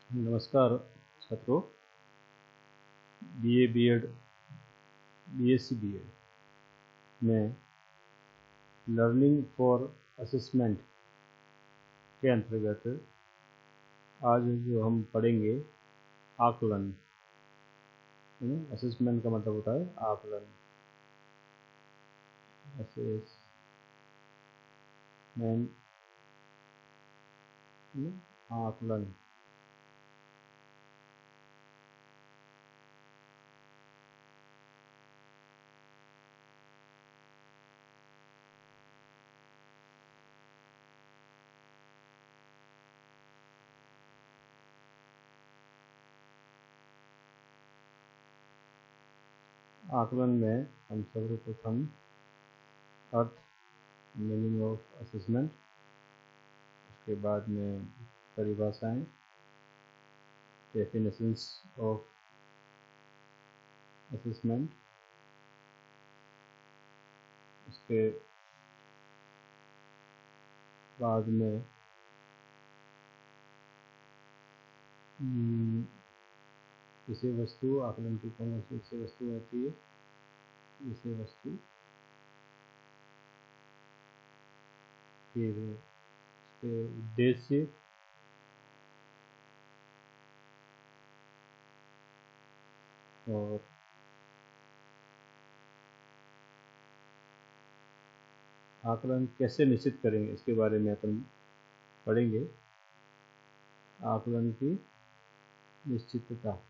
नमस्कार छात्रों। BA BEd BSc BEd में लर्निंग फॉर असेसमेंट के अंतर्गत आज जो हम पढ़ेंगे आकलन। असेसमेंट का मतलब होता है आकलन। असेसमेंट आकलन। आकलन में हम सर्वप्रथम अर्थ, मीनिंग ऑफ असेसमेंट, उसके बाद में परिभाषाएं, डेफिनेशंस ऑफ असेसमेंट, उसके बाद में विषय वस्तु, आकलन की कौन सी विषय वस्तु होती है, विषय वस्तु, फिर उसके उद्देश्य, और आकलन कैसे निश्चित करेंगे इसके बारे में अपन पढ़ेंगे। आकलन की निश्चितता।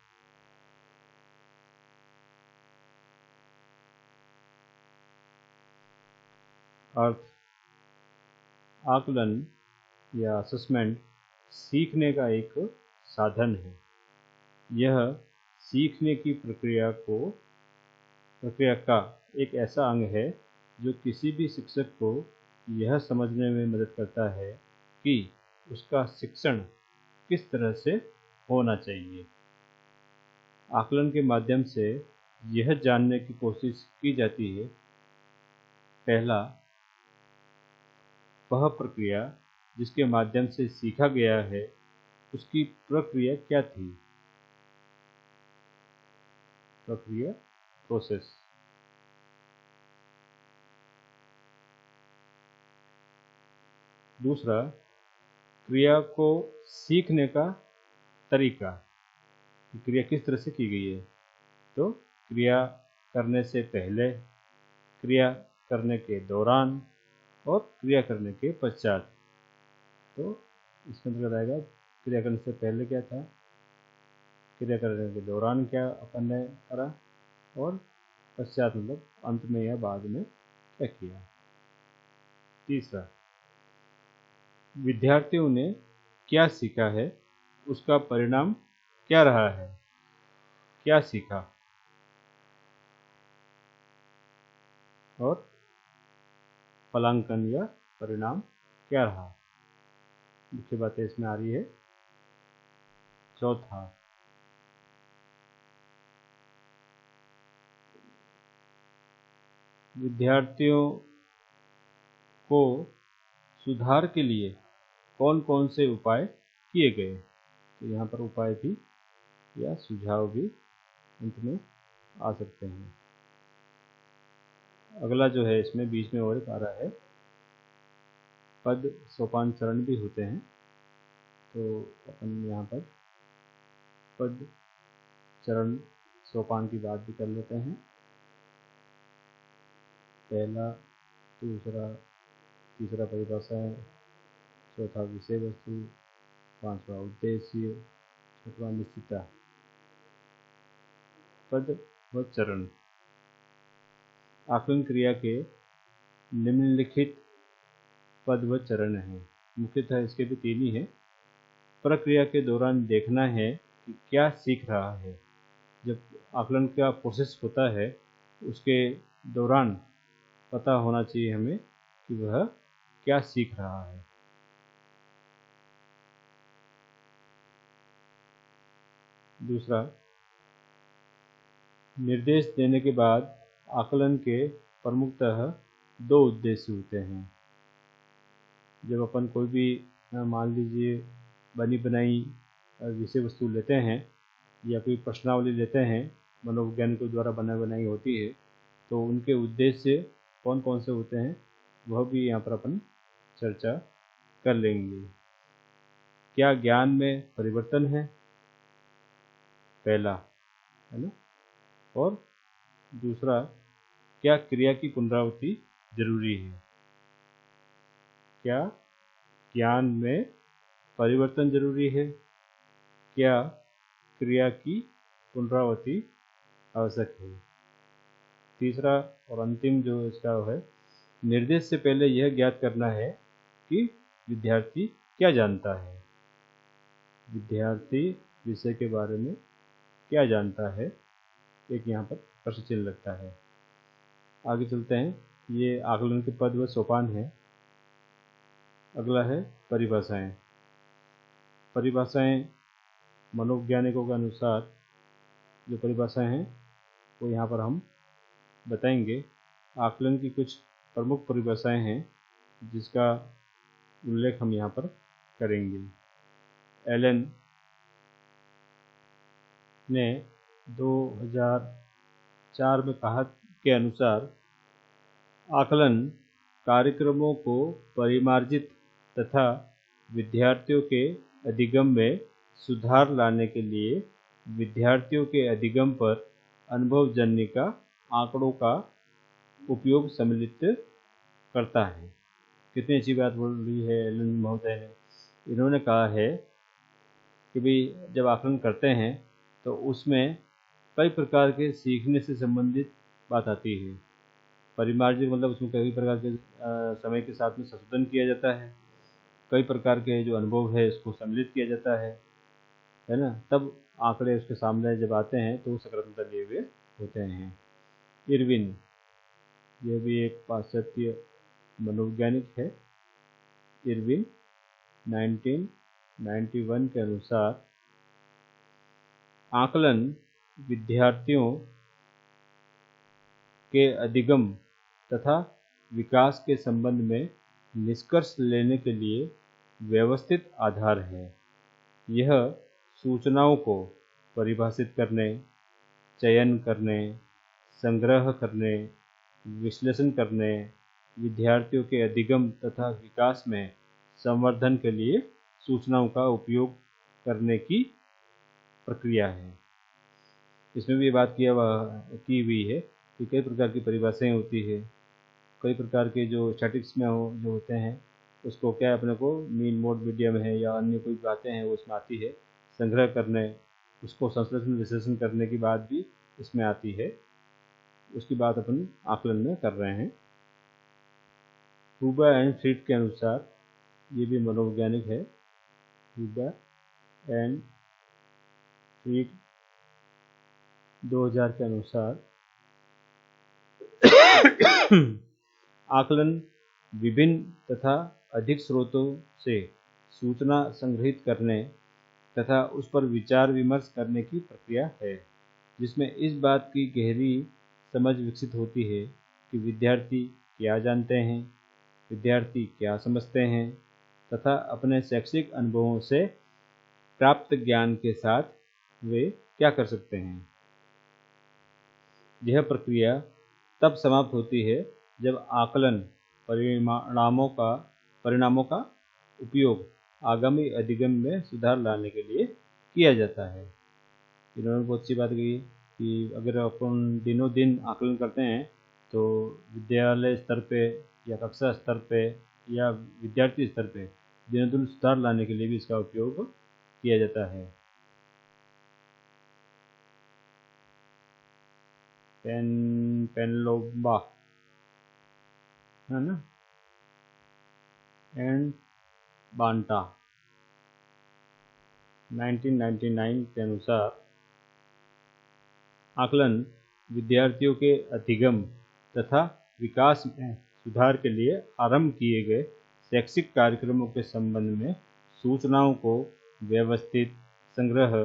अर्थ, आकलन या असेसमेंट सीखने का एक साधन है। यह सीखने की प्रक्रिया का एक ऐसा अंग है जो किसी भी शिक्षक को यह समझने में मदद करता है कि उसका शिक्षण किस तरह से होना चाहिए। आकलन के माध्यम से यह जानने की कोशिश की जाती है, पहला, वह प्रक्रिया जिसके माध्यम से सीखा गया है उसकी प्रक्रिया क्या थी। प्रक्रिया, प्रोसेस। दूसरा, क्रिया को सीखने का तरीका। क्रिया किस तरह से की गई है, तो क्रिया करने से पहले, क्रिया करने के दौरान और क्रिया करने के पश्चात। तो इसमें अंतर्गत आएगा क्रिया करने से पहले क्या था, क्रिया करने के दौरान क्या अपन ने करा, और पश्चात मतलब अंत में या बाद में क्या किया। तीसरा, विद्यार्थियों ने क्या सीखा है, उसका परिणाम क्या रहा है। क्या सीखा और फलांकन या परिणाम क्या रहा, मुख्य बातें इसमें आ रही है। चौथा, विद्यार्थियों को सुधार के लिए कौन कौन से उपाय किए गए। तो यहाँ पर उपाय भी या सुझाव भी अंत में आ सकते हैं। अगला जो है इसमें बीच में और एक आ रहा है, पद सोपान चरण भी होते हैं। तो अपन यहाँ पर पद चरण सोपान की बात भी कर लेते हैं। पहला, दूसरा, तीसरा परिभाषा है, चौथा विषय वस्तु, पांचवा उद्देश्य, छठवां निश्चितता। पद व चरण। आकलन क्रिया के निम्नलिखित पद व चरण हैं। मुख्यतः इसके भी तीन ही हैं। प्रक्रिया के दौरान देखना है कि क्या सीख रहा है। जब आकलन का प्रोसेस होता है उसके दौरान पता होना चाहिए हमें कि वह क्या सीख रहा है। दूसरा, निर्देश देने के बाद आकलन के प्रमुखतः दो उद्देश्य होते हैं। जब अपन कोई भी मान लीजिए बनी बनाई विषय वस्तु लेते हैं या कोई प्रश्नावली लेते हैं मनोवैज्ञानिकों द्वारा बनाई होती है, तो उनके उद्देश्य कौन कौन से होते हैं वह भी यहाँ पर अपन चर्चा कर लेंगे। क्या ज्ञान में परिवर्तन है, पहला है ना, और दूसरा क्या क्रिया की पुनरावृत्ति जरूरी है। क्या ज्ञान में परिवर्तन जरूरी है, क्या क्रिया की पुनरावृत्ति आवश्यक है। तीसरा और अंतिम जो इसका है, निर्देश से पहले यह ज्ञात करना है कि विद्यार्थी क्या जानता है। विद्यार्थी विषय के बारे में क्या जानता है, एक यहाँ पर प्रश्न चिन्ह लगता है। आगे चलते हैं, ये आकलन के पद व सोपान है। अगला है परिभाषाएं। परिभाषाएं मनोवैज्ञानिकों के अनुसार जो परिभाषाएं हैं वो यहाँ पर हम बताएंगे। आकलन की कुछ प्रमुख परिभाषाएं हैं जिसका उल्लेख हम यहाँ पर करेंगे। एलन ने 2004 में कहा के अनुसार आकलन कार्यक्रमों को परिमार्जित तथा विद्यार्थियों के अधिगम में सुधार लाने के लिए विद्यार्थियों के अधिगम पर अनुभवजन्य का आंकड़ों का उपयोग सम्मिलित करता है। कितनी अच्छी बात बोल रही है एलन महोदय ने। इन्होंने कहा है कि भाई जब आकलन करते हैं तो उसमें कई प्रकार के सीखने से संबंधित बात आती है। परिमार्जित मतलब उसमें कई प्रकार के समय के साथ में संशोधन किया जाता है, कई प्रकार के जो अनुभव है इसको सम्मिलित किया जाता है ना, तब आंकड़े उसके सामने जब आते हैं तो सकारात्मकता लिए हुए होते हैं। इरविन, यह भी एक पाश्चात्य मनोवैज्ञानिक है। इरविन 1991 के अनुसार आकलन विद्यार्थियों के अधिगम तथा विकास के संबंध में निष्कर्ष लेने के लिए व्यवस्थित आधार है। यह सूचनाओं को परिभाषित करने, चयन करने, संग्रह करने, विश्लेषण करने, विद्यार्थियों के अधिगम तथा विकास में संवर्धन के लिए सूचनाओं का उपयोग करने की प्रक्रिया है। इसमें भी बात की हुई है कि कई प्रकार की परिभाषाएं होती है, कई प्रकार के जो स्टैटिक्स में जो होते हैं उसको क्या अपने को मीन मोड मीडियम है या अन्य कोई बातें हैं वो इसमें आती है। संग्रह करने, उसको संश्लेषण विश्लेषण करने की बात भी इसमें आती है, उसकी बात अपन आकलन में कर रहे हैं। हुबर एंड फ्रीड के अनुसार, ये भी मनोवैज्ञानिक है, हुबर एंड फ्रीड 2000 के अनुसार आकलन विभिन्न तथा अधिक स्रोतों से सूचना संग्रहित करने तथा उस पर विचार विमर्श करने की प्रक्रिया है, जिसमें इस बात की गहरी समझ विकसित होती है कि विद्यार्थी क्या जानते हैं, विद्यार्थी क्या समझते हैं तथा अपने शैक्षिक अनुभवों से प्राप्त ज्ञान के साथ वे क्या कर सकते हैं। यह प्रक्रिया तब समाप्त होती है जब आकलन परिणामों का उपयोग आगामी अधिगम में सुधार लाने के लिए किया जाता है। इन्होंने बहुत अच्छी बात कही कि अगर अपन दिनों दिन आकलन करते हैं तो विद्यालय स्तर पे या कक्षा स्तर पे या विद्यार्थी स्तर पे दिनों दिन सुधार लाने के लिए भी इसका उपयोग किया जाता है। पेनलोबा है ना एंड बांटा 1999 के अनुसार आकलन विद्यार्थियों के अधिगम तथा विकास में सुधार के लिए आरंभ किए गए शैक्षिक कार्यक्रमों के संबंध में सूचनाओं को व्यवस्थित, संग्रह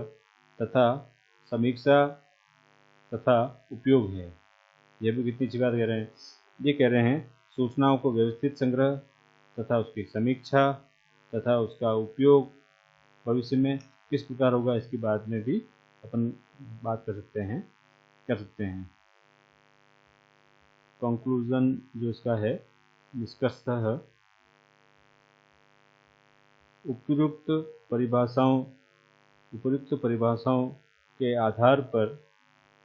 तथा समीक्षा तथा उपयोग है। यह भी कितनी अच्छी बात कह रहे हैं। ये कह रहे हैं सूचनाओं को व्यवस्थित संग्रह तथा उसकी समीक्षा तथा उसका उपयोग भविष्य में किस प्रकार होगा इसकी बाद में भी अपन बात कर सकते हैं। कंक्लूजन जो इसका है, निष्कर्षतः उपयुक्त परिभाषाओं के आधार पर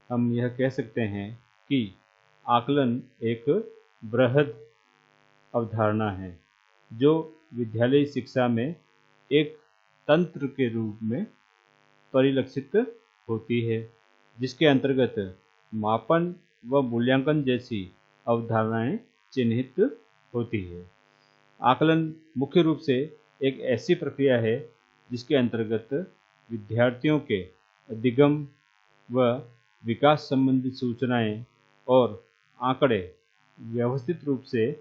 हम यह कह सकते हैं कि आकलन एक बृहद अवधारणा है जो विद्यालयी शिक्षा में एक तंत्र के रूप में परिलक्षित होती है, जिसके अंतर्गत मापन व मूल्यांकन जैसी अवधारणाएं चिन्हित होती है। आकलन मुख्य रूप से एक ऐसी प्रक्रिया है जिसके अंतर्गत विद्यार्थियों के अधिगम व विकास संबंधी सूचनाएं और आंकड़े व्यवस्थित रूप से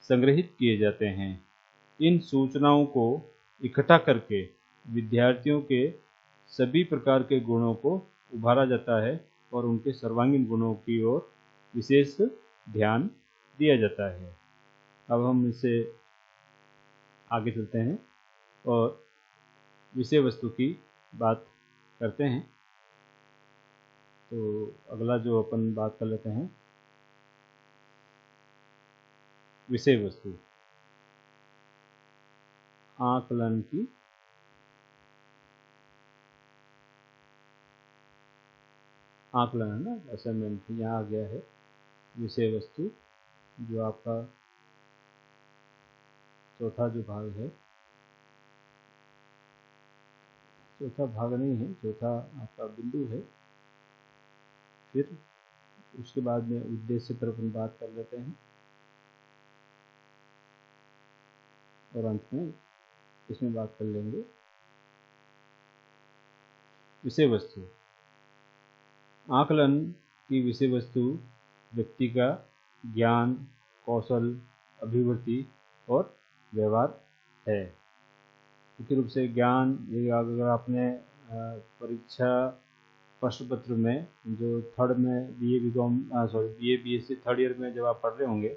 संग्रहित किए जाते हैं। इन सूचनाओं को इकट्ठा करके विद्यार्थियों के सभी प्रकार के गुणों को उभारा जाता है और उनके सर्वांगीण गुणों की ओर विशेष ध्यान दिया जाता है। अब हम इससे आगे चलते हैं और विषय वस्तु की बात करते हैं। तो अगला जो अपन बात कर लेते हैं, विषय वस्तु आकलन की आकलन है ना, असाइनमेंट यहाँ आ गया है। विषय वस्तु जो आपका चौथा जो भाग है, चौथा भाग नहीं है, चौथा आपका बिंदु है। फिर उसके बाद में उद्देश्य पर अपन बात कर लेते हैं और अंत में इसमें बात कर लेंगे विषय वस्तु। आकलन की विषय वस्तु व्यक्ति का ज्ञान, कौशल, अभिवृत्ति और व्यवहार है। मुख्य रूप से ज्ञान, ये अगर आपने परीक्षा प्रश्न पत्र में जो थर्ड में BA BSc थर्ड ईयर में जब आप पढ़ रहे होंगे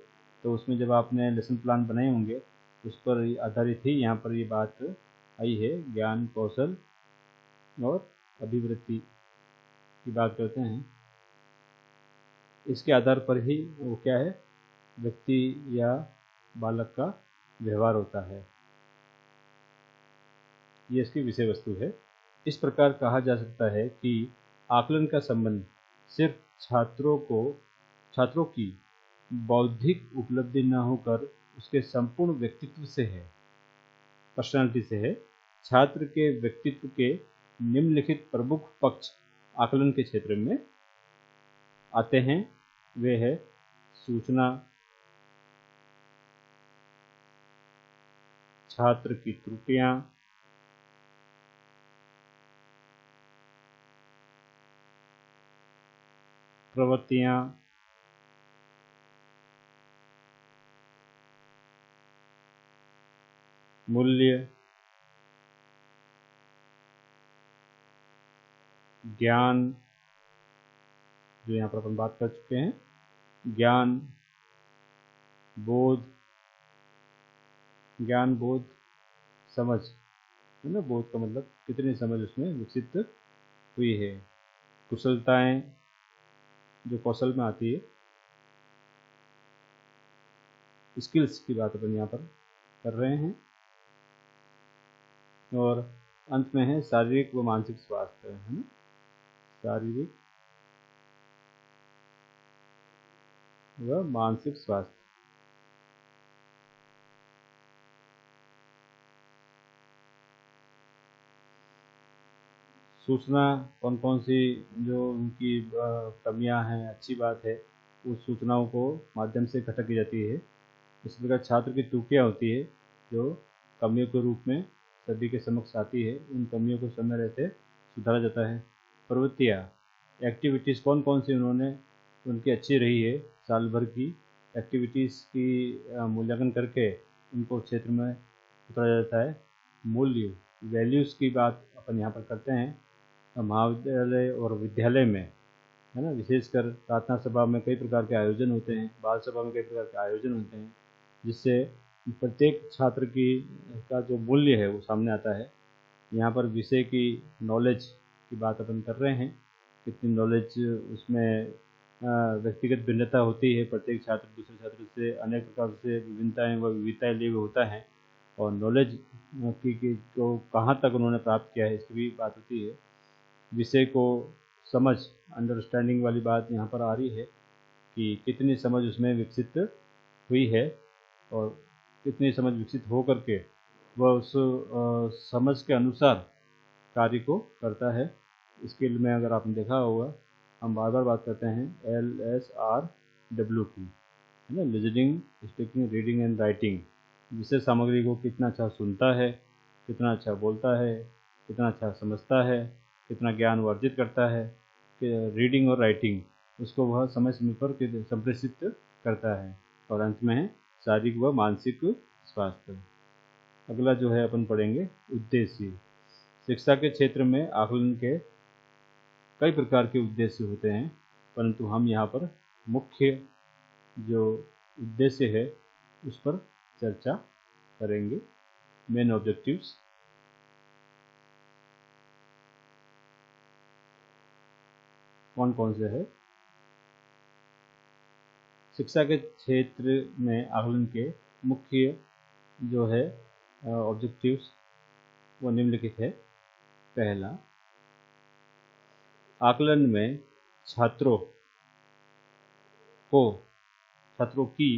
तो उसमें जब आपने लेसन प्लान बनाए होंगे उस पर आधारित ही यहाँ पर ये बात आई है। ज्ञान, कौशल और अभिवृत्ति की बात करते हैं। इसके आधार पर ही वो क्या है, व्यक्ति या बालक का व्यवहार होता है। ये इसकी विषय वस्तु है। इस प्रकार कहा जा सकता है कि आकलन का संबंध सिर्फ छात्रों की बौद्धिक उपलब्धि न होकर उसके संपूर्ण व्यक्तित्व से है, पर्सनालिटी से है। छात्र के व्यक्तित्व के निम्नलिखित प्रमुख पक्ष आकलन के क्षेत्र में आते हैं। वे है सूचना, छात्र की त्रुटियां, प्रवृत्तियां, मूल्य, ज्ञान, जो यहाँ पर अपन बात कर चुके हैं, ज्ञान, बोध, समझ है ना। बोध का मतलब कितनी समझ उसमें विकसित हुई है। कुशलताएं, जो कौशल में आती है, स्किल्स की बात अपन यहाँ पर कर रहे हैं। और अंत में है शारीरिक व मानसिक स्वास्थ्य, है ना। शारीरिक व मानसिक स्वास्थ्य। सूचना कौन कौन सी जो उनकी कमियां हैं, अच्छी बात है, उस सूचनाओं को माध्यम से इकट्ठा की जाती है। इस प्रकार छात्र की त्रुटियां होती है जो कमियों के रूप में सभी के समक्ष आती है। उन कमियों को समय रहते सुधारा जाता है। प्रवृत्तियाँ, एक्टिविटीज़ कौन कौन सी उनकी अच्छी रही है, साल भर की एक्टिविटीज़ की मूल्यांकन करके उनको क्षेत्र में उतारा जाता है। मूल्य, वैल्यूज़ की बात अपन यहाँ पर करते हैं। महाविद्यालय और विद्यालय में, है ना, विशेषकर प्रार्थना सभा में कई प्रकार के आयोजन होते हैं, बाल सभा में कई प्रकार के आयोजन होते हैं, जिससे प्रत्येक छात्र का जो मूल्य है वो सामने आता है। यहाँ पर विषय की नॉलेज की बात अपन कर रहे हैं, कितनी नॉलेज उसमें व्यक्तिगत भिन्नता होती है, प्रत्येक छात्र दूसरे छात्र से अनेक प्रकार से विभिन्नताएँ व विविधताएँ लिए हुए होता है, और नॉलेज की जो कहाँ तक उन्होंने प्राप्त किया है इसकी भी बात होती है। विषय को समझ, अंडरस्टैंडिंग वाली बात यहाँ पर आ रही है कि कितनी समझ उसमें विकसित हुई है और कितनी समझ विकसित हो करके वह उस समझ के अनुसार कार्य को करता है। स्किल में अगर आपने देखा होगा, हम बार बार बात करते हैं LSRW की, है ना, listening, speaking, reading and writing. विषय सामग्री को कितना अच्छा सुनता है, कितना अच्छा बोलता है, कितना अच्छा समझता है, कितना ज्ञान वर्धित करता है, रीडिंग और राइटिंग उसको वह समय समय पर संप्रेषित करता है, और अंत में है शारीरिक व मानसिक स्वास्थ्य। अगला जो है अपन पढ़ेंगे उद्देश्य। शिक्षा के क्षेत्र में आकलन के कई प्रकार के उद्देश्य होते हैं, परंतु हम यहाँ पर मुख्य जो उद्देश्य है उस पर चर्चा करेंगे। Main objectives. कौन कौन से है? शिक्षा के क्षेत्र में आकलन के मुख्य जो है ऑब्जेक्टिव्स वो निम्नलिखित है। पहला, आकलन में छात्रों की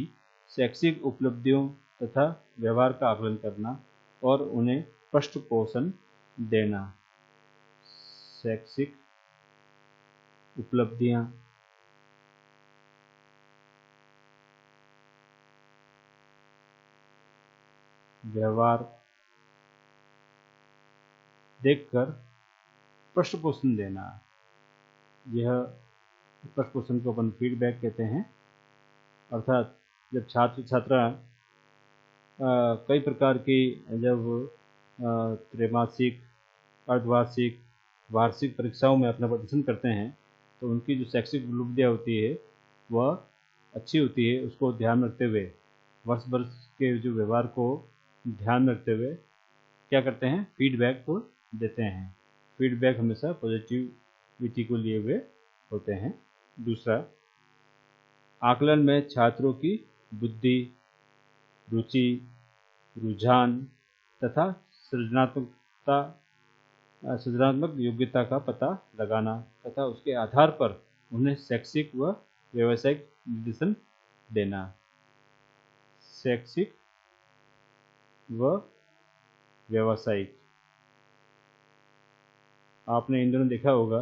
शैक्षिक उपलब्धियों तथा व्यवहार का आकलन करना और उन्हें पृष्ठपोषण देना। शैक्षिक उपलब्धियां, व्यवहार देखकर पृष्ठपोषण देना। यह पृष्ठपोषण को अपन फीडबैक कहते हैं। अर्थात जब छात्र छात्रा कई प्रकार की जब त्रैमासिक, अर्धवार्षिक, वार्षिक परीक्षाओं में अपना प्रदर्शन करते हैं तो उनकी जो शैक्षिक उपलब्धियाँ होती है वह अच्छी होती है। उसको ध्यान रखते हुए, वर्ष भर के जो व्यवहार को ध्यान रखते हुए क्या करते हैं, फीडबैक को देते हैं। फीडबैक हमेशा पॉजिटिविटी को लिए हुए होते हैं। दूसरा, आकलन में छात्रों की बुद्धि, रुचि, रुझान तथा सृजनात्मक योग्यता का पता लगाना तथा उसके आधार पर उन्हें शैक्षिक व व्यावसायिक निर्देशन देना। शैक्षिक व व्यावसायिक, आपने इन दोनों देखा होगा,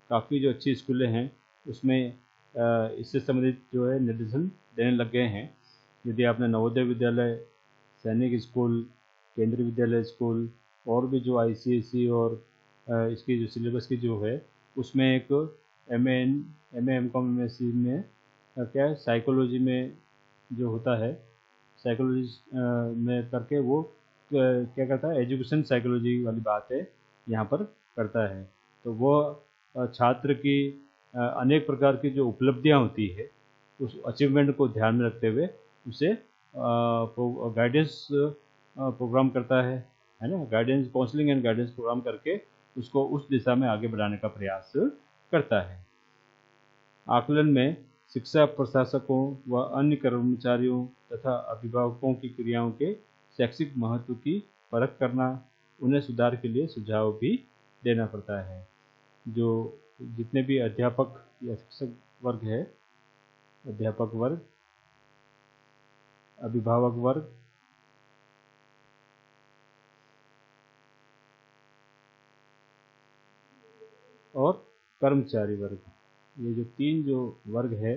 काफ़ी जो अच्छी स्कूलें हैं उसमें इससे संबंधित जो है निर्देशन देने लग गए हैं। यदि आपने नवोदय विद्यालय, सैनिक स्कूल, केंद्रीय विद्यालय स्कूल और भी जो ICSE और इसकी जो सिलेबस की जो है उसमें एक MA MCOM MSc में क्या है, साइकोलॉजी में जो होता है, साइकोलॉजी में करके वो क्या करता है, एजुकेशन साइकोलॉजी वाली बात है यहाँ पर करता है। तो वो छात्र की अनेक प्रकार की जो उपलब्धियाँ होती है उस अचीवमेंट को ध्यान में रखते हुए उसे गाइडेंस प्रोग्राम करता है ना, guidance, counselling and guidance programme करके उसको उस दिशा में आगे बढ़ाने का प्रयास करता है। आकलन में शिक्षा प्रशासकों व अन्य कर्मचारियों तथा अभिभावकों की क्रियाओं के शैक्षिक महत्व की परख करना, उन्हें सुधार के लिए सुझाव भी देना पड़ता है। जो जितने भी अध्यापक या शिक्षक वर्ग है, अध्यापक वर्ग, अभिभावक वर्ग और कर्मचारी वर्ग, ये जो तीन जो वर्ग है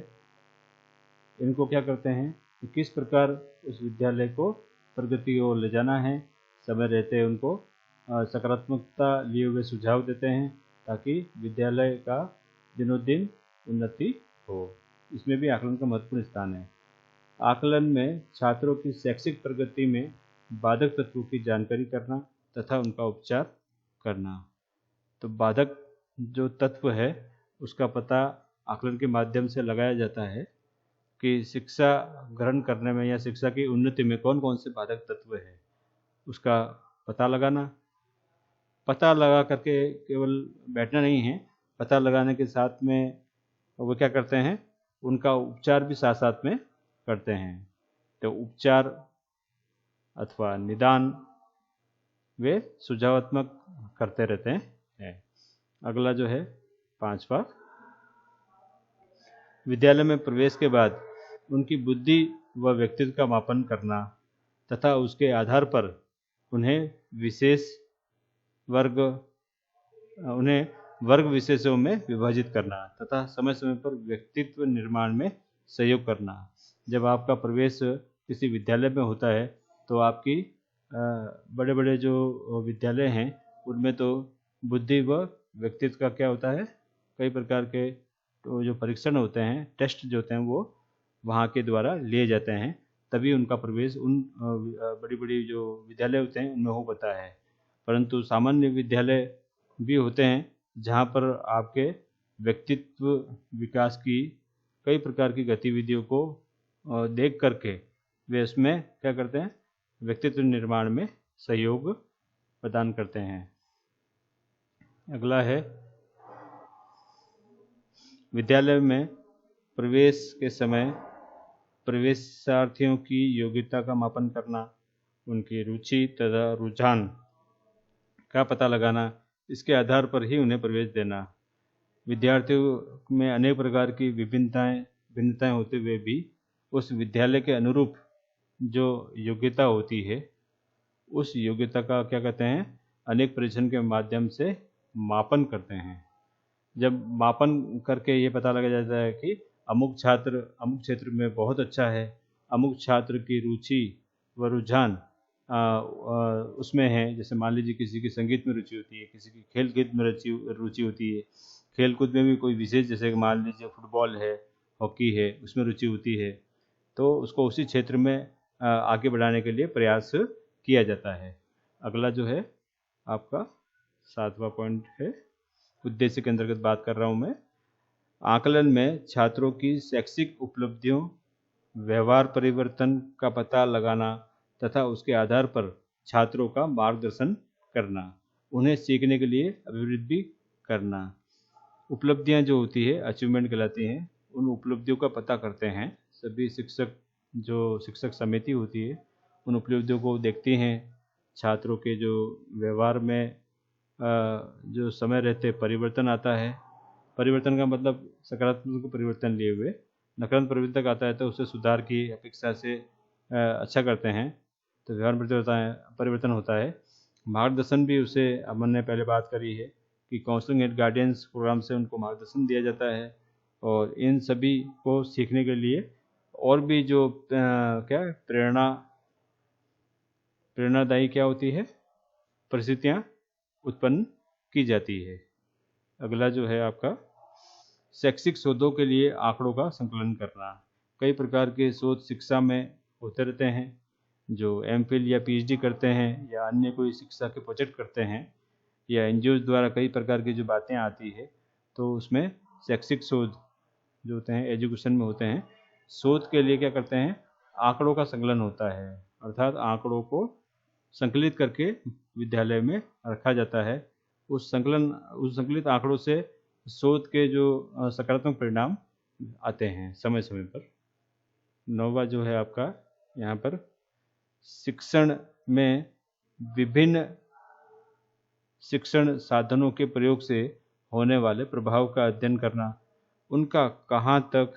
इनको क्या करते हैं कि किस प्रकार उस विद्यालय को प्रगति की ओर ले जाना है, समय रहते उनको सकारात्मकता लिए हुए सुझाव देते हैं ताकि विद्यालय का दिनों दिन उन्नति हो। इसमें भी आकलन का महत्वपूर्ण स्थान है। आकलन में छात्रों की शैक्षिक प्रगति में बाधक तत्वों की जानकारी करना तथा उनका उपचार करना। तो बाधक जो तत्व है उसका पता आकलन के माध्यम से लगाया जाता है कि शिक्षा ग्रहण करने में या शिक्षा की उन्नति में कौन कौन से बाधक तत्व है, उसका पता लगाना पता लगा करके केवल बैठना नहीं है, पता लगाने के साथ में वो क्या करते हैं, उनका उपचार भी साथ साथ में करते हैं। तो उपचार अथवा निदान वे सुझावात्मक करते रहते हैं। अगला जो है 5वां, विद्यालय में प्रवेश के बाद उनकी बुद्धि व व्यक्तित्व का मापन करना तथा उसके आधार पर उन्हें विशेष वर्ग उन्हें वर्ग विशेषों में विभाजित करना तथा समय समय पर व्यक्तित्व निर्माण में सहयोग करना। जब आपका प्रवेश किसी विद्यालय में होता है तो आपकी बड़े बड़े जो विद्यालय हैं उनमें तो बुद्धि व व्यक्तित्व का क्या होता है, कई प्रकार के तो जो परीक्षण होते हैं, टेस्ट जो होते हैं, वो वहाँ के द्वारा लिए जाते हैं, तभी उनका प्रवेश उन बड़ी बड़ी जो विद्यालय होते हैं उनमें हो पाता है। परंतु सामान्य विद्यालय भी होते हैं जहाँ पर आपके व्यक्तित्व विकास की कई प्रकार की गतिविधियों को देख करके वे उसमें क्या करते हैं, व्यक्तित्व निर्माण में सहयोग प्रदान करते हैं। अगला है विद्यालय में प्रवेश के समय प्रवेशार्थियों की योग्यता का मापन करना, उनकी रुचि तथा रुझान का पता लगाना, इसके आधार पर ही उन्हें प्रवेश देना। विद्यार्थियों में अनेक प्रकार की भिन्नताएं होते हुए भी उस विद्यालय के अनुरूप जो योग्यता होती है, उस योग्यता का क्या कहते हैं, अनेक परीक्षण के माध्यम से मापन करते हैं। जब मापन करके ये पता लगा जाता है कि अमुक छात्र अमुक क्षेत्र में बहुत अच्छा है, अमुक छात्र की रुचि व रुझान उसमें है, जैसे मान लीजिए किसी की संगीत में रुचि होती है, किसी की खेल कूद में रुचि होती है, खेल कूद में भी कोई विशेष, जैसे मान लीजिए फुटबॉल है, हॉकी है, उसमें रुचि होती है, तो उसको उसी क्षेत्र में आगे बढ़ाने के लिए प्रयास किया जाता है। अगला जो है आपका 7वां पॉइंट है, उद्देश्य के अंतर्गत बात कर रहा हूँ मैं। आकलन में छात्रों की शैक्षिक उपलब्धियों, व्यवहार परिवर्तन का पता लगाना तथा उसके आधार पर छात्रों का मार्गदर्शन करना, उन्हें सीखने के लिए अभिवृद्धि भी करना। उपलब्धियां जो होती है, अचीवमेंट कहलाती हैं, उन उपलब्धियों का पता करते हैं सभी शिक्षक, जो शिक्षक समिति होती है उन उपलब्धियों को देखती हैं। छात्रों के जो व्यवहार में जो समय रहते परिवर्तन आता है, परिवर्तन का मतलब सकारात्मक परिवर्तन लिए हुए, नकारात्मक परिवर्तन आता है तो उससे सुधार की अपेक्षा से अच्छा करते हैं, तो व्यवहार में परिवर्तन होता है। मार्गदर्शन भी उसे अपन ने पहले बात करी है कि काउंसलिंग एंड गाइडेंस प्रोग्राम से उनको मार्गदर्शन दिया जाता है, और इन सभी को सीखने के लिए और भी जो क्या प्रेरणादायी क्या होती है, परिस्थितियाँ उत्पन्न की जाती है। अगला जो है आपका शैक्षिक शोधों के लिए आंकड़ों का संकलन करना। कई प्रकार के शोध शिक्षा में होते रहते हैं, जो एमफिल या पीएचडी करते हैं या अन्य कोई शिक्षा के प्रोजेक्ट करते हैं, या एनजीओ द्वारा कई प्रकार की जो बातें आती है, तो उसमें शैक्षिक शोध जो होते हैं एजुकेशन में होते हैं, शोध के लिए क्या करते हैं, आंकड़ों का संकलन होता है, अर्थात आंकड़ों को संकलित करके विद्यालय में रखा जाता है। उस संकलित आंकड़ों से शोध के जो सकारात्मक परिणाम आते हैं समय समय पर। 9वां जो है आपका यहाँ पर शिक्षण में विभिन्न शिक्षण साधनों के प्रयोग से होने वाले प्रभाव का अध्ययन करना, उनका कहाँ तक,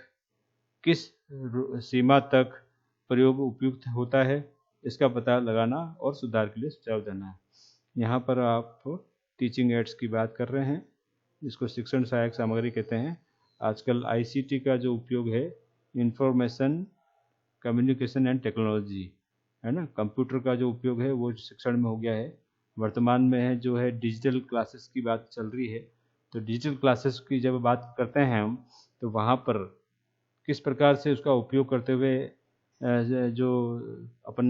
किस सीमा तक प्रयोग उपयुक्त होता है, इसका पता लगाना और सुधार के लिए सुझाव देना। यहाँ पर आप टीचिंग एड्स की बात कर रहे हैं, इसको शिक्षण सहायक सामग्री कहते हैं। आजकल आईसीटी का जो उपयोग है, इंफॉर्मेशन कम्युनिकेशन एंड टेक्नोलॉजी, है ना, कंप्यूटर का जो उपयोग है वो शिक्षण में हो गया है। वर्तमान में है जो है डिजिटल क्लासेस की बात चल रही है, तो डिजिटल क्लासेस की जब बात करते हैं हम, तो वहाँ पर किस प्रकार से उसका उपयोग करते हुए जो अपन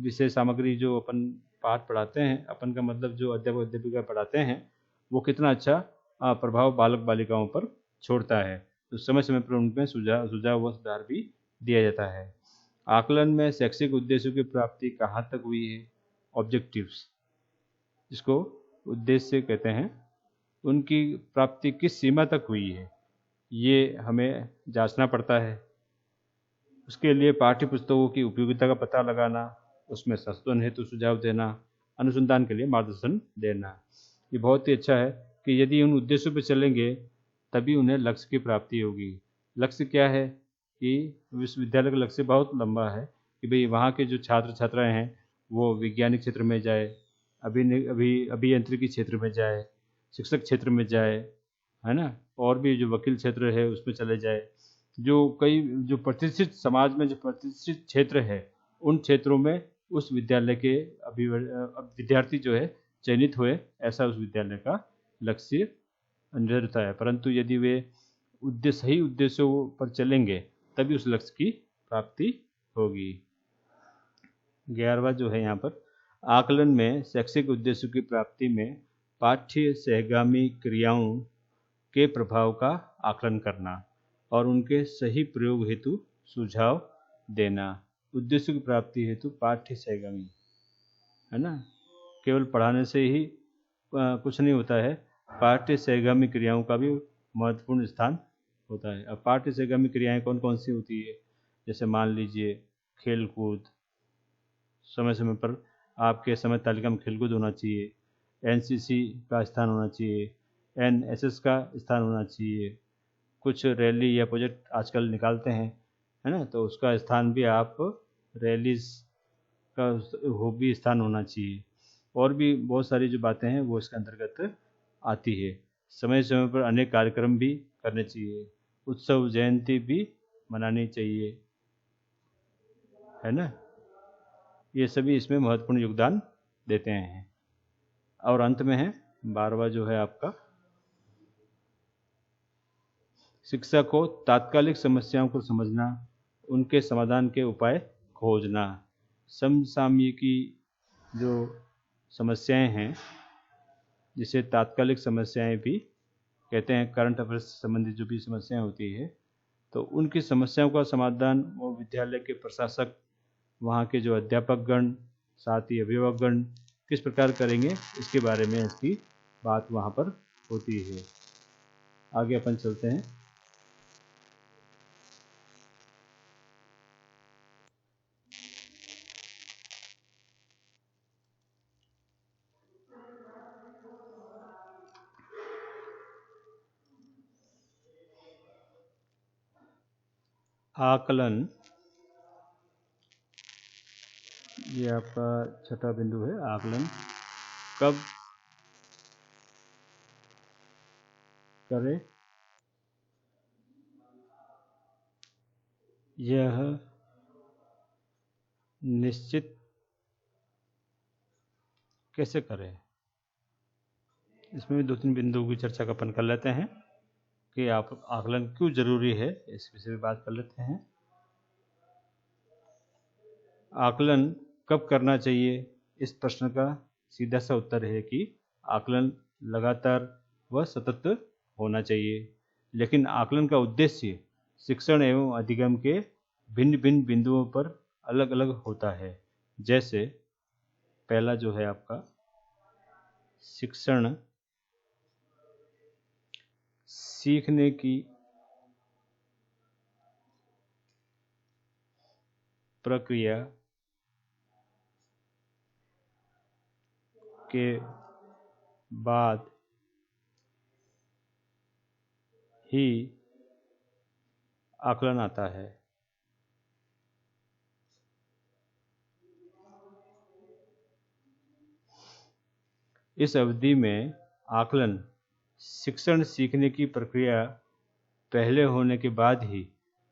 विषय सामग्री जो अपन पाठ पढ़ाते हैं, अपन का मतलब जो अध्यापक अध्यापिका पढ़ाते हैं, वो कितना अच्छा प्रभाव बालक बालिकाओं पर छोड़ता है, तो समय समय पर उनमें सुझाव व सुधार भी दिया जाता है। आकलन में शैक्षिक उद्देश्यों की प्राप्ति कहाँ तक हुई है, ऑब्जेक्टिव्स, जिसको उद्देश्य कहते हैं, उनकी प्राप्ति किस सीमा तक हुई है, ये हमें जांचना पड़ता है। उसके लिए पाठ्य पुस्तकों की उपयोगिता का पता लगाना, उसमें संशोधन हेतु सुझाव देना, अनुसंधान के लिए मार्गदर्शन देना। ये बहुत ही अच्छा है कि यदि उन उद्देश्यों पर चलेंगे तभी उन्हें लक्ष्य की प्राप्ति होगी। लक्ष्य क्या है कि विश्वविद्यालय का लक्ष्य बहुत लंबा है कि भाई वहाँ के जो छात्र छात्राएं हैं वो वैज्ञानिक क्षेत्र में जाए, अभियांत्रिकी क्षेत्र में जाए, शिक्षक क्षेत्र में जाए, है ना, और भी जो वकील क्षेत्र है उसमें चले जाए। जो प्रतिष्ठित समाज में जो प्रतिष्ठित क्षेत्र है उन क्षेत्रों में उस विद्यालय के विद्यार्थी जो है चयनित हुए, ऐसा उस विद्यालय का लक्ष्य निर्धारित है। परंतु यदि वे सही उद्देश्यों पर चलेंगे तभी उस लक्ष्य की प्राप्ति होगी। 11वां जो है यहाँ पर, आकलन में शैक्षिक उद्देश्यों की प्राप्ति में पाठ्य सहगामी क्रियाओं के प्रभाव का आकलन करना और उनके सही प्रयोग हेतु सुझाव देना। उद्देश्यों की प्राप्ति हेतु पाठ्य सहगामी, है ना, केवल पढ़ाने से ही कुछ नहीं होता है, पाठ्य सहगामी क्रियाओं का भी महत्वपूर्ण स्थान होता है। अब पाठ्य सहगामी क्रियाएं कौन कौन सी होती है, जैसे मान लीजिए खेल कूद, समय समय पर आपके समय तालिका में खेलकूद होना चाहिए, एनसीसी का स्थान होना चाहिए, एनएसएस का स्थान होना चाहिए, कुछ रैली या प्रोजेक्ट आजकल निकालते हैं, है ना, तो उसका स्थान भी आप रैलीज का हो भी स्थान होना चाहिए। और भी बहुत सारी जो बातें हैं वो इसके अंतर्गत आती है। समय समय पर अनेक कार्यक्रम भी करने चाहिए, उत्सव जयंती भी मनानी चाहिए, है ना, ये सभी इसमें महत्वपूर्ण योगदान देते हैं। और अंत में है 12वां जो है आपका, शिक्षा को तात्कालिक समस्याओं को समझना, उनके समाधान के उपाय खोजना। समसामयिकी जो समस्याएं हैं, जिसे तात्कालिक समस्याएं भी कहते हैं, करंट अफेयर्स से संबंधित जो भी समस्याएं होती है, तो उनकी समस्याओं का समाधान वो विद्यालय के प्रशासक, वहाँ के जो अध्यापकगण, साथ ही अभिभावकगण किस प्रकार करेंगे, इसके बारे में इसकी बात वहाँ पर होती है। आगे अपन चलते हैं। आकलन, ये आपका छठा बिंदु है। आकलन कब करें, यह निश्चित कैसे करें, इसमें भी 2-3 बिंदुओं की चर्चा अपन कर लेते हैं कि आप आकलन क्यों जरूरी है, इस विषय में बात कर लेते हैं। आकलन कब करना चाहिए, इस प्रश्न का सीधा सा उत्तर है कि आकलन लगातार व सतत होना चाहिए, लेकिन आकलन का उद्देश्य शिक्षण एवं अधिगम के भिन्न भिन्न बिंदुओं पर अलग अलग होता है। जैसे पहला जो है आपका, शिक्षण सीखने की प्रक्रिया के बाद ही आकलन आता है। इस अवधि में आकलन शिक्षण सीखने की प्रक्रिया पहले होने के बाद ही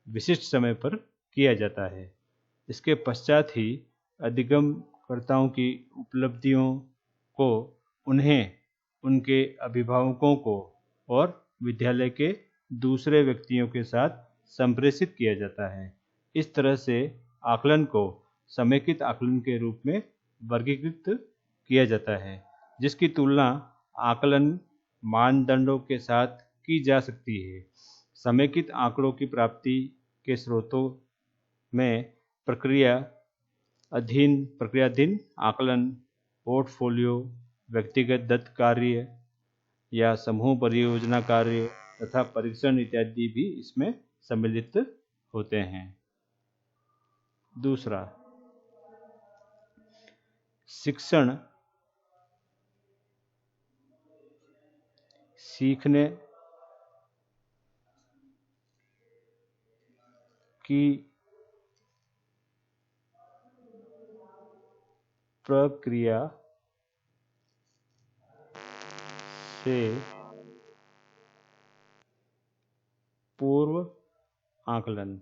विशिष्ट समय पर किया जाता है। इसके पश्चात ही अधिगमकर्ताओं की उपलब्धियों को उन्हें, उनके अभिभावकों को और विद्यालय के दूसरे व्यक्तियों के साथ संप्रेषित किया जाता है। इस तरह से आकलन को समेकित आकलन के रूप में वर्गीकृत किया जाता है, जिसकी तुलना आकलन मानदंडों के साथ की जा सकती है। समेकित आंकड़ों की प्राप्ति के स्रोतों में प्रक्रियाधीन आकलन, पोर्टफोलियो, व्यक्तिगत दत्त कार्य या समूह परियोजना कार्य तथा परीक्षण इत्यादि भी इसमें सम्मिलित होते हैं। दूसरा, शिक्षण सीखने की प्रक्रिया से पूर्व आकलन।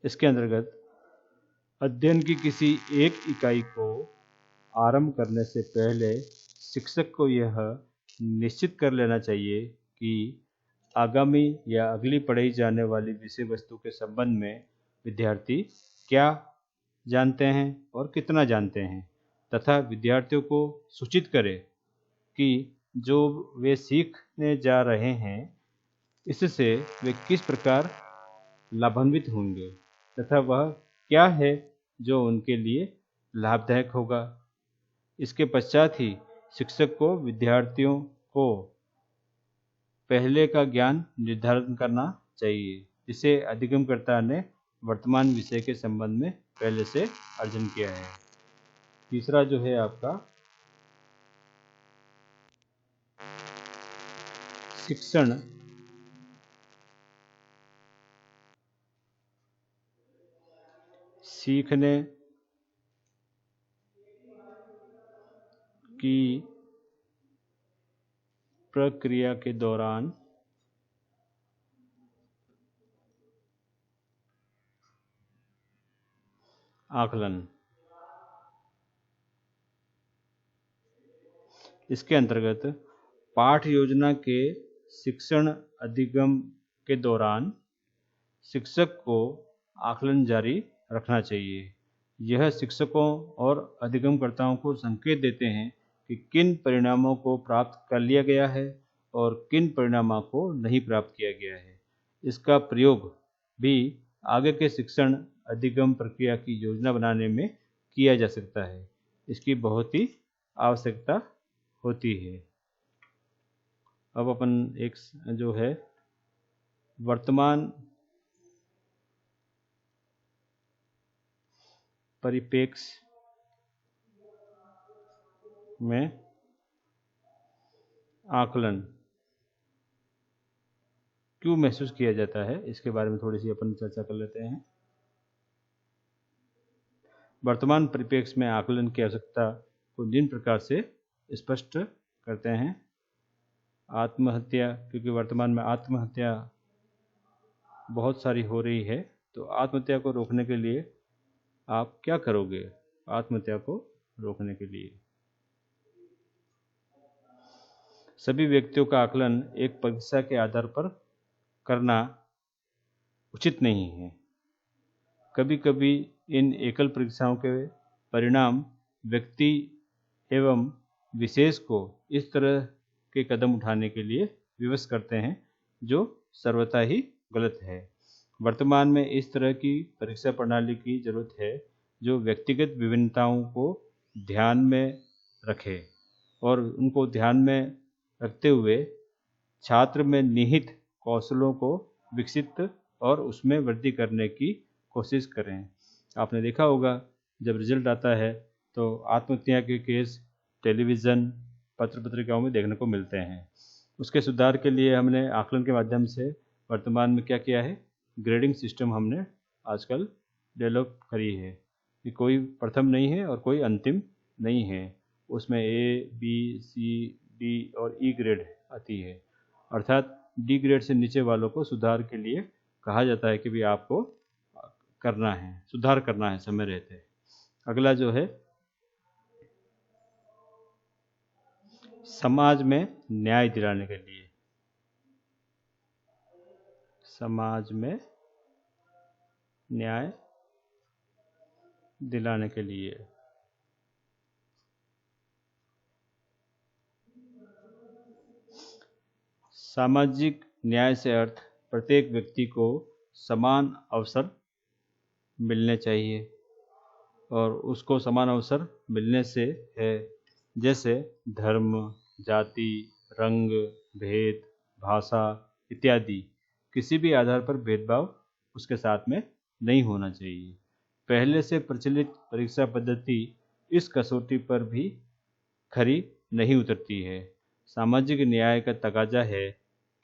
इसके अंतर्गत अध्ययन की किसी एक इकाई को आरंभ करने से पहले शिक्षक को यह निश्चित कर लेना चाहिए कि आगामी या अगली पढ़ाई जाने वाली विषय वस्तु के संबंध में विद्यार्थी क्या जानते हैं और कितना जानते हैं, तथा विद्यार्थियों को सूचित करें कि जो वे सीखने जा रहे हैं इससे वे किस प्रकार लाभान्वित होंगे तथा वह क्या है जो उनके लिए लाभदायक होगा। इसके पश्चात ही शिक्षक को विद्यार्थियों को पहले का ज्ञान निर्धारण करना चाहिए जिसे अधिगमकर्ता ने वर्तमान विषय के संबंध में पहले से अर्जन किया है। तीसरा जो है आपका शिक्षण सीखने की प्रक्रिया के दौरान आकलन। इसके अंतर्गत पाठ योजना के शिक्षण अधिगम के दौरान शिक्षक को आकलन जारी रखना चाहिए। यह शिक्षकों और अधिगमकर्ताओं को संकेत देते हैं कि किन परिणामों को प्राप्त कर लिया गया है और किन परिणामों को नहीं प्राप्त किया गया है। इसका प्रयोग भी आगे के शिक्षण अधिगम प्रक्रिया की योजना बनाने में किया जा सकता है। इसकी बहुत ही आवश्यकता होती है। अब अपन एक जो है वर्तमान परिप्रेक्ष्य में आकलन क्यों महसूस किया जाता है, इसके बारे में थोड़ी सी अपन चर्चा कर लेते हैं। वर्तमान परिप्रेक्ष्य में आकलन की आवश्यकता को जिन प्रकार से स्पष्ट करते हैं। आत्महत्या, क्योंकि वर्तमान में आत्महत्या बहुत सारी हो रही है, तो आत्महत्या को रोकने के लिए आप क्या करोगे? आत्महत्या को रोकने के लिए सभी व्यक्तियों का आकलन एक परीक्षा के आधार पर करना उचित नहीं है। कभी कभी इन एकल परीक्षाओं के परिणाम व्यक्ति एवं विशेष को इस तरह के कदम उठाने के लिए विवश करते हैं जो सर्वथा ही गलत है। वर्तमान में इस तरह की परीक्षा प्रणाली की जरूरत है जो व्यक्तिगत विभिन्नताओं को ध्यान में रखे और उनको ध्यान में रखते हुए छात्र में निहित कौशलों को विकसित और उसमें वृद्धि करने की कोशिश करें। आपने देखा होगा जब रिजल्ट आता है तो आत्महत्या के केस टेलीविज़न, पत्र पत्रिकाओं में देखने को मिलते हैं। उसके सुधार के लिए हमने आकलन के माध्यम से वर्तमान में क्या किया है, ग्रेडिंग सिस्टम हमने आजकल डेवलप करी है कि कोई प्रथम नहीं है और कोई अंतिम नहीं है। उसमें ए, बी, सी, डी और ई ग्रेड आती है, अर्थात डी ग्रेड से नीचे वालों को सुधार के लिए कहा जाता है कि भी आपको करना है, सुधार करना है समय रहते। अगला जो है समाज में न्याय दिलाने के लिए, समाज में न्याय दिलाने के लिए सामाजिक न्याय से अर्थ प्रत्येक व्यक्ति को समान अवसर मिलने चाहिए। और उसको समान अवसर मिलने से है, जैसे धर्म, जाति, रंग, भेद, भाषा इत्यादि किसी भी आधार पर भेदभाव उसके साथ में नहीं होना चाहिए। पहले से प्रचलित परीक्षा पद्धति इस कसौटी पर भी खरी नहीं उतरती है। सामाजिक न्याय का तकाजा है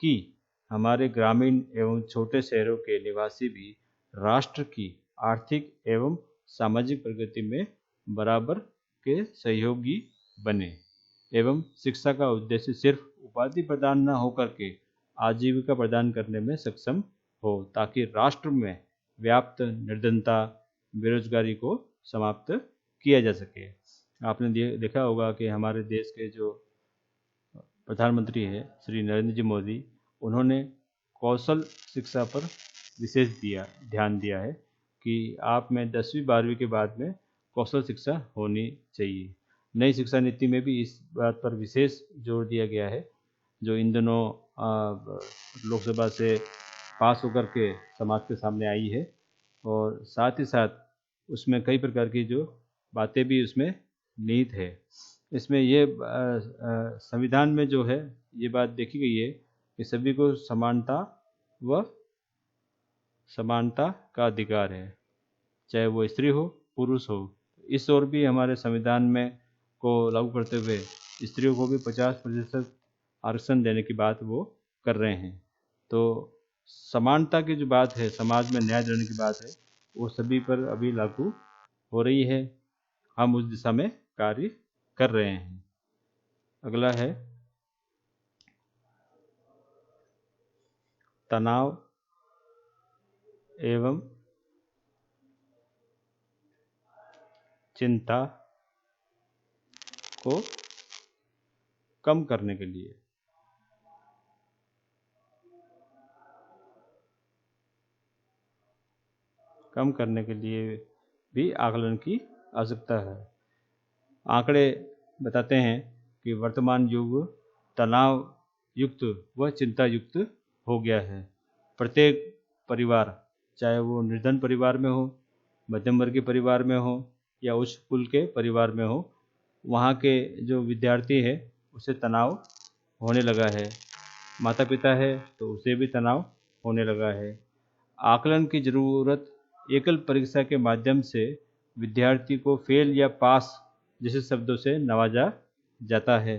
कि हमारे ग्रामीण एवं छोटे शहरों के निवासी भी राष्ट्र की आर्थिक एवं सामाजिक प्रगति में बराबर के सहयोगी बने एवं शिक्षा का उद्देश्य सिर्फ उपाधि प्रदान न होकर के आजीविका प्रदान करने में सक्षम हो, ताकि राष्ट्र में व्याप्त निर्धनता, बेरोजगारी को समाप्त किया जा सके। आपने देखा होगा कि हमारे देश के जो प्रधानमंत्री हैं श्री नरेंद्र जी मोदी, उन्होंने कौशल शिक्षा पर विशेष ध्यान दिया है कि आप में 10वीं 12वीं के बाद में कौशल शिक्षा होनी चाहिए। नई शिक्षा नीति में भी इस बात पर विशेष जोर दिया गया है, जो इन दिनों लोकसभा से पास होकर के समाज के सामने आई है, और साथ ही साथ उसमें कई प्रकार की जो बातें भी उसमें निहित है। इसमें ये संविधान में जो है ये बात देखी गई है कि सभी को समानता का अधिकार है, चाहे वो स्त्री हो पुरुष हो। इस ओर भी हमारे संविधान में को लागू करते हुए स्त्रियों को भी 50% आरक्षण देने की बात वो कर रहे हैं। तो समानता की जो बात है, समाज में न्याय देने की बात है, वो सभी पर अभी लागू हो रही है। हम उस दिशा में कार्य कर रहे हैं। अगला है तनाव एवं चिंता को कम करने के लिए भी आकलन की आवश्यकता है। आंकड़े बताते हैं कि वर्तमान युग तनाव युक्त व चिंता युक्त हो गया है। प्रत्येक परिवार, चाहे वो निर्धन परिवार में हो, मध्यम वर्गीय परिवार में हो या उच्च कुल के परिवार में हो, वहाँ के जो विद्यार्थी है उसे तनाव होने लगा है। माता पिता है तो उसे भी तनाव होने लगा है। आकलन की जरूरत एकल परीक्षा के माध्यम से विद्यार्थी को फेल या पास जैसे शब्दों से नवाजा जाता है,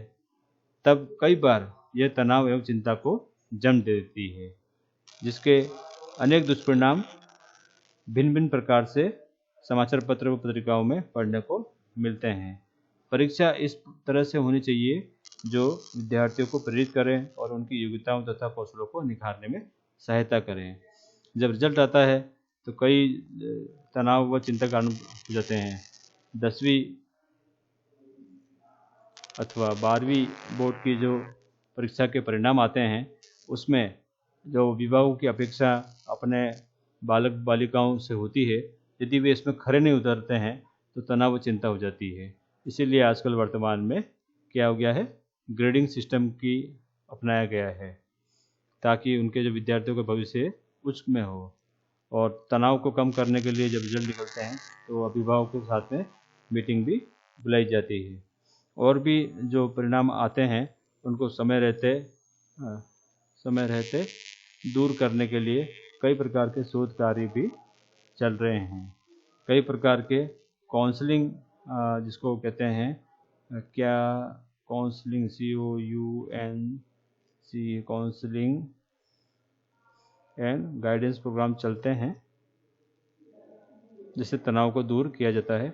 तब कई बार यह तनाव एवं चिंता को जन्म दे देती है, जिसके अनेक दुष्परिणाम भिन्न भिन्न प्रकार से समाचार पत्र व पत्रिकाओं में पढ़ने को मिलते हैं। परीक्षा इस तरह से होनी चाहिए जो विद्यार्थियों को प्रेरित करें और उनकी योग्यताओं तथा कौशलों को निखारने में सहायता करें। जब रिजल्ट आता है तो कई तनाव व चिंता कारण हो जाते हैं। 10वीं अथवा 12वीं बोर्ड की जो परीक्षा के परिणाम आते हैं, उसमें जो अभिभावकों की अपेक्षा अपने बालक बालिकाओं से होती है, यदि वे इसमें खरे नहीं उतरते हैं तो तनाव व चिंता हो जाती है। इसीलिए आजकल वर्तमान में क्या हो गया है, ग्रेडिंग सिस्टम की अपनाया गया है, ताकि उनके जो विद्यार्थियों का भविष्य उच्च में हो। और तनाव को कम करने के लिए जब रिजल्ट निकलते हैं तो अभिभावकों के साथ में मीटिंग भी बुलाई जाती है। और भी जो परिणाम आते हैं उनको समय रहते दूर करने के लिए कई प्रकार के शोध कार्य भी चल रहे हैं। कई प्रकार के काउंसलिंग, जिसको कहते हैं counselling, COUNC, counselling and guidance programme चलते हैं, जिससे तनाव को दूर किया जाता है।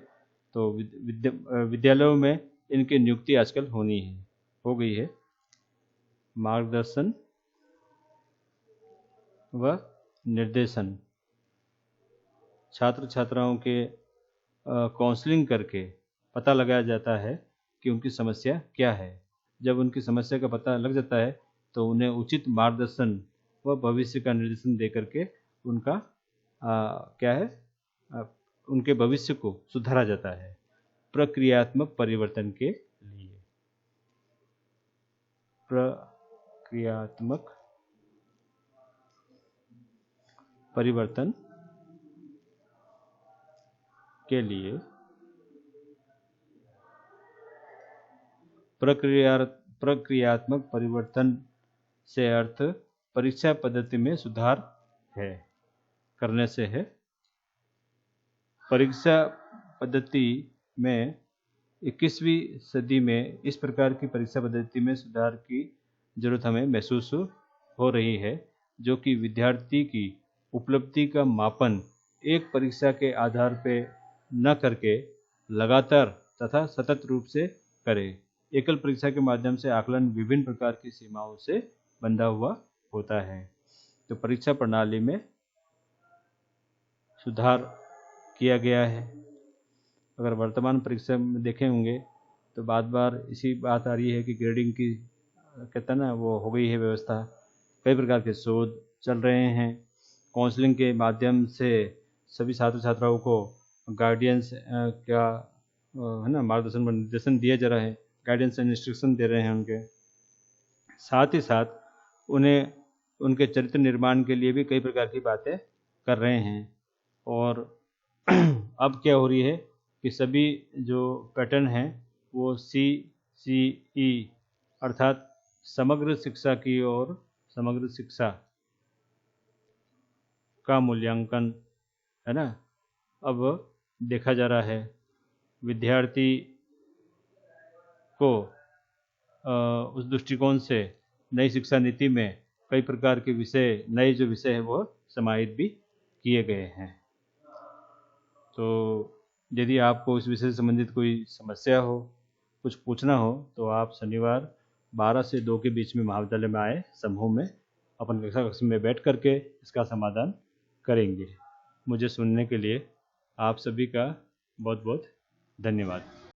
तो विद्यालयों में इनकी नियुक्ति आजकल हो गई है। मार्गदर्शन व निर्देशन, छात्र छात्राओं के काउंसलिंग करके पता लगाया जाता है कि उनकी समस्या क्या है। जब उनकी समस्या का पता लग जाता है तो उन्हें उचित मार्गदर्शन व भविष्य का निर्देशन दे करके उनका उनके भविष्य को सुधारा जाता है। प्रक्रियात्मक परिवर्तन के लिए प्रक्रियात्मक परिवर्तन से अर्थ परीक्षा पद्धति में सुधार है, करने से है। परीक्षा पद्धति में 21वीं सदी में इस प्रकार की परीक्षा पद्धति में सुधार की जरूरत हमें महसूस हो रही है, जो कि विद्यार्थी की उपलब्धि का मापन एक परीक्षा के आधार पर न करके लगातार तथा सतत रूप से करे। एकल परीक्षा के माध्यम से आकलन विभिन्न प्रकार की सीमाओं से बंधा हुआ होता है। तो परीक्षा प्रणाली में सुधार किया गया है। अगर वर्तमान परीक्षा में देखे होंगे तो बार इसी बात आ रही है कि ग्रेडिंग की कहता ना वो हो गई है व्यवस्था। कई प्रकार के शोध चल रहे हैं। काउंसलिंग के माध्यम से सभी छात्र छात्राओं को गाइडेंस क्या है ना मार्गदर्शन निर्देशन दिया जा रहा है, गाइडेंस एंड इंस्ट्रक्शन दे रहे हैं उनके साथ ही साथ उन्हें उनके चरित्र निर्माण के लिए भी कई प्रकार की बातें कर रहे हैं। और अब क्या हो रही है कि सभी जो पैटर्न हैं वो CCE अर्थात समग्र शिक्षा की ओर समग्र शिक्षा का मूल्यांकन है ना अब देखा जा रहा है। विद्यार्थी को उस दृष्टिकोण से नई शिक्षा नीति में कई प्रकार के विषय नए जो विषय हैं वो समाहित भी किए गए हैं। तो यदि आपको इस विषय से संबंधित कोई समस्या हो, कुछ पूछना हो, तो आप शनिवार 12 से 2 के बीच में महाविद्यालय में आए, समूह में अपन कक्षा में बैठ करके इसका समाधान करेंगे। मुझे सुनने के लिए आप सभी का बहुत बहुत धन्यवाद।